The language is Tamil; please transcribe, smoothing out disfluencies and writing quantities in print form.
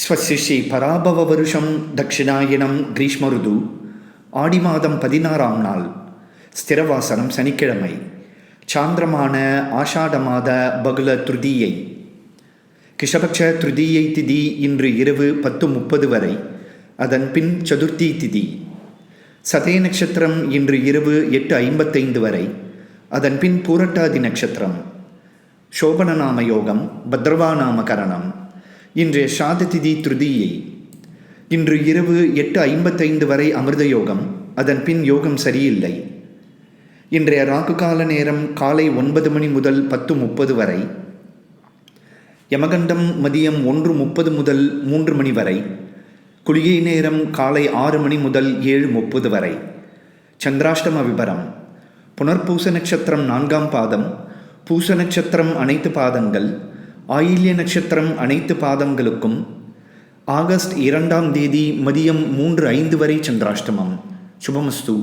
ஸ்வஸ்ய ஸ்ரீ பராபவ வருஷம் தட்சிணாயனம் கிரீஷ்ம ருது ஆடி மாதம் 16ஆம் நாள் ஸ்திரவாசனம் சனிக்கிழமை சாந்திரமான ஆஷாட மாத பகுல திருதியை கிஷபக்ஷ திருதியை திதி இன்று இரவு 10:30 வரை, அதன் பின் சதுர்த்தி திதி. சதய நட்சத்திரம் இன்று இரவு 8:55 வரை, அதன் பின் பூரட்டாதி நட்சத்திரம். சோபனநாம யோகம் பத்ரவாநாம கரணம். இன்றைய சாத திதி திருதியை. இன்று இரவு 8:55 வரை அமிர்த யோகம், அதன் பின் யோகம் சரியில்லை. இன்றைய ராகு கால நேரம் காலை 9 மணி முதல் 10:30 வரை, யமகண்டம் மதியம் 1:30 முதல் 3 மணி வரை, குளிகை நேரம் காலை 6 மணி முதல் 7:30 வரை. சந்திராஷ்டம விபரம். புனர்பூச நட்சத்திரம் 4ஆம் பாதம், பூச நட்சத்திரம் அனைத்து பாதங்கள், ஆயில்ய நட்சத்திரம் அனைத்து பாதங்களுக்கும் ஆகஸ்ட் 2ஆம் தேதி மதியம் 3:05 வரை சந்திராஷ்டமம். சுபமஸ்து.